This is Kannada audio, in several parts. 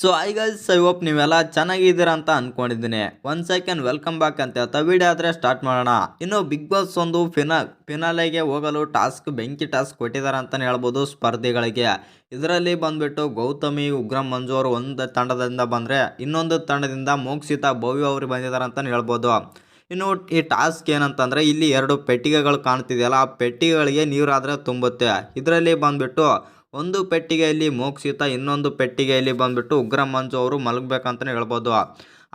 So I guys, I hope ನೀವೆಲ್ಲ ಚೆನ್ನಾಗಿದ್ದೀರಾ ಅಂತ ಅನ್ಕೊಂಡಿದ್ದೀನಿ. ಒನ್ ಸೆಕೆಂಡ್ ವೆಲ್ಕಮ್ ಬ್ಯಾಕ್ ಅಂತ ಹೇಳ್ತಾ ವಿಡಿಯೋ ಆದರೆ ಸ್ಟಾರ್ಟ್ ಮಾಡೋಣ. ಇನ್ನು ಬಿಗ್ ಬಾಸ್ ಒಂದು ಫಿನಾಲೆಗೆ ಹೋಗಲು ಬೆಂಕಿ ಟಾಸ್ಕ್ ಕೊಟ್ಟಿದ್ದಾರೆ ಅಂತಲೇ ಹೇಳ್ಬೋದು ಸ್ಪರ್ಧಿಗಳಿಗೆ. ಇದರಲ್ಲಿ ಬಂದ್ಬಿಟ್ಟು ಗೌತಮಿ, ಉಗ್ರಂ ಮಂಜು ಅವರು ಒಂದು ತಂಡದಿಂದ ಬಂದರೆ ಇನ್ನೊಂದು ತಂಡದಿಂದ ಮೋಕ್ಷಿತಾ, ಭವ್ಯ ಅವರು ಬಂದಿದ್ದಾರೆ ಅಂತಲೇ ಹೇಳ್ಬೋದು. ಇನ್ನು ಈ ಟಾಸ್ಕ್ ಏನಂತಂದರೆ, ಇಲ್ಲಿ 2 ಪೆಟ್ಟಿಗೆಗಳು ಕಾಣ್ತಿದೆಯಲ್ಲ, ಆ ಪೆಟ್ಟಿಗೆಗಳಿಗೆ ನೀರಾದರೆ ತುಂಬುತ್ತೆ. ಇದರಲ್ಲಿ ಬಂದ್ಬಿಟ್ಟು ಒಂದು ಪೆಟ್ಟಿಗೆಯಲ್ಲಿ ಮೋಕ್ಷಿತ, ಇನ್ನೊಂದು ಪೆಟ್ಟಿಗೆಯಲ್ಲಿ ಬಂದ್ಬಿಟ್ಟು ಉಗ್ರಂ ಮಂಜು ಅವರು ಮಲಗಬೇಕಂತಲೇ ಹೇಳ್ಬೋದು.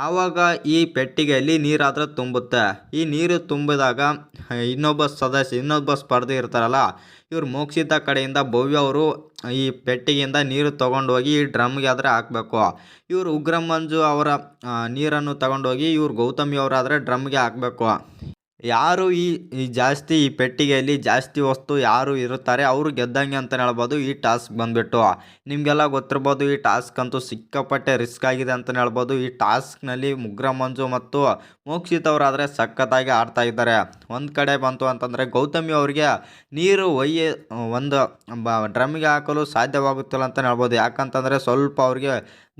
ಆವಾಗ ಈ ಪೆಟ್ಟಿಗೆಯಲ್ಲಿ ನೀರಾದರೆ ತುಂಬುತ್ತೆ. ಈ ನೀರು ತುಂಬಿದಾಗ ಇನ್ನೊಬ್ಬ ಸ್ಪರ್ಧಿ ಇರ್ತಾರಲ್ಲ, ಇವ್ರು ಮೋಕ್ಷಿತ ಕಡೆಯಿಂದ ಭವ್ಯ ಅವರು ಈ ಪೆಟ್ಟಿಗೆಯಿಂದ ನೀರು ತೊಗೊಂಡೋಗಿ ಈ ಡ್ರಮ್ಗೆ ಆದರೆ ಹಾಕಬೇಕು. ಇವರು ಉಗ್ರಂ ಮಂಜು ಅವರ ನೀರನ್ನು ತಗೊಂಡೋಗಿ ಇವ್ರು ಗೌತಮಿ ಅವರಾದರೆ ಡ್ರಮ್ಗೆ ಹಾಕಬೇಕು. ಯಾರು ಈ ಜಾಸ್ತಿ ಈ ಪೆಟ್ಟಿಗೆಯಲ್ಲಿ ಜಾಸ್ತಿ ವಸ್ತು ಯಾರು ಇರುತ್ತಾರೆ ಅವರು ಗೆದ್ದಂಗೆ ಅಂತಲೇ ಹೇಳ್ಬೋದು. ಈ ಟಾಸ್ಕ್ ಬಂದುಬಿಟ್ಟು ನಿಮಗೆಲ್ಲ ಗೊತ್ತಿರ್ಬೋದು, ಈ ಟಾಸ್ಕ್ ಅಂತೂ ಸಿಕ್ಕಾಪಟ್ಟೆ ರಿಸ್ಕ್ ಆಗಿದೆ ಅಂತಲೇ ಹೇಳ್ಬೋದು. ಈ ಟಾಸ್ಕ್ನಲ್ಲಿ ಉಗ್ರಂ ಮಂಜು ಮತ್ತು ಮೋಕ್ಷಿತ್ ಅವರಾದರೆ ಸಖತ್ತಾಗಿ ಆಡ್ತಾ ಇದ್ದಾರೆ. ಒಂದು ಕಡೆ ಬಂತು ಅಂತಂದರೆ ಗೌತಮಿ ಅವರಿಗೆ ನೀರು ಒಂದು ಡ್ರಮ್ಗೆ ಹಾಕಲು ಸಾಧ್ಯವಾಗುತ್ತಿಲ್ಲ ಅಂತಲೇ ಹೇಳ್ಬೋದು. ಯಾಕಂತಂದರೆ ಸ್ವಲ್ಪ ಅವ್ರಿಗೆ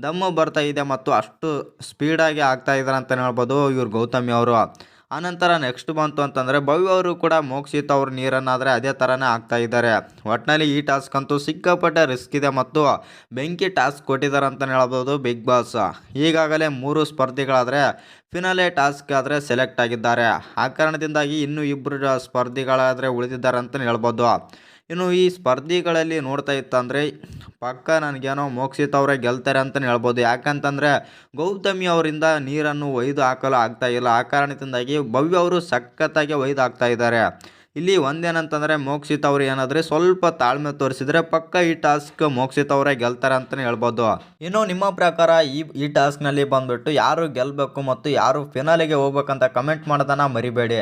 ದಮ್ಮು ಬರ್ತಾ ಇದೆ ಮತ್ತು ಅಷ್ಟು ಸ್ಪೀಡಾಗಿ ಆಗ್ತಾ ಇದ್ದಾರೆ ಅಂತಲೇ ಹೇಳ್ಬೋದು ಇವ್ರು ಗೌತಮಿ ಅವರು. ಆನಂತರ ನೆಕ್ಸ್ಟ್ ಬಂತು ಅಂತಂದರೆ ಭವ್ಯ ಅವರು ಕೂಡ ಮೋಕ್ಷಿತ್ ಅವ್ರ ನೀರನ್ನಾದರೆ ಅದೇ ಥರನೇ ಆಗ್ತಾ ಇದ್ದಾರೆ. ಒಟ್ಟಿನಲ್ಲಿ ಈ ಟಾಸ್ಕ್ ಅಂತೂ ಸಿಕ್ಕಾಪಟ್ಟೆ ರಿಸ್ಕ್ ಇದೆ ಮತ್ತು ಬೆಂಕಿ ಟಾಸ್ಕ್ ಕೊಟ್ಟಿದ್ದಾರೆ ಅಂತಲೇ ಹೇಳ್ಬೋದು ಬಿಗ್ ಬಾಸ್. ಈಗಾಗಲೇ 3 ಸ್ಪರ್ಧಿಗಳಾದರೆ ಫಿನಾಲೆ ಟಾಸ್ಕ್ ಆದರೆ ಸೆಲೆಕ್ಟ್ ಆಗಿದ್ದಾರೆ. ಆ ಕಾರಣದಿಂದಾಗಿ ಇನ್ನೂ 2 ಸ್ಪರ್ಧಿಗಳಾದರೆ ಉಳಿದಿದ್ದಾರೆ ಅಂತಲೇ ಹೇಳ್ಬೋದು. ಇನ್ನು ಈ ಸ್ಪರ್ಧಿಗಳಲ್ಲಿ ನೋಡ್ತಾ ಇತ್ತಂದರೆ ಪಕ್ಕ ನನಗೇನೋ ಮೋಕ್ಷಿತ್ ಅವರೇ ಗೆಲ್ತಾರೆ ಅಂತಲೇ ಹೇಳ್ಬೋದು. ಯಾಕಂತಂದರೆ ಗೌತಮಿ ಅವರಿಂದ ನೀರನ್ನು ಒಯ್ದು ಹಾಕಲು ಆಗ್ತಾ ಇಲ್ಲ. ಆ ಕಾರಣದಿಂದಾಗಿ ಭವ್ಯ ಅವರು ಸಖತ್ತಾಗಿ ಒಯ್ದು ಹಾಕ್ತಾ ಇದ್ದಾರೆ. ಇಲ್ಲಿ ಒಂದೇನಂತಂದರೆ ಮೋಕ್ಷಿತ್ ಅವರು ಏನಾದರೆ ಸ್ವಲ್ಪ ತಾಳ್ಮೆ ತೋರಿಸಿದರೆ ಪಕ್ಕ ಈ ಟಾಸ್ಕ್ ಮೋಕ್ಷಿತ್ ಅವರೇ ಗೆಲ್ತಾರೆ ಅಂತಲೇ ಹೇಳ್ಬೋದು. ಇನ್ನು ನಿಮ್ಮ ಪ್ರಕಾರ ಈ ಟಾಸ್ಕ್ನಲ್ಲಿ ಬಂದುಬಿಟ್ಟು ಯಾರು ಗೆಲ್ಲಬೇಕು ಮತ್ತು ಯಾರು ಫಿನಾಲಿಗೆ ಹೋಗ್ಬೇಕಂತ ಕಮೆಂಟ್ ಮಾಡೋದನ್ನು ಮರಿಬೇಡಿ.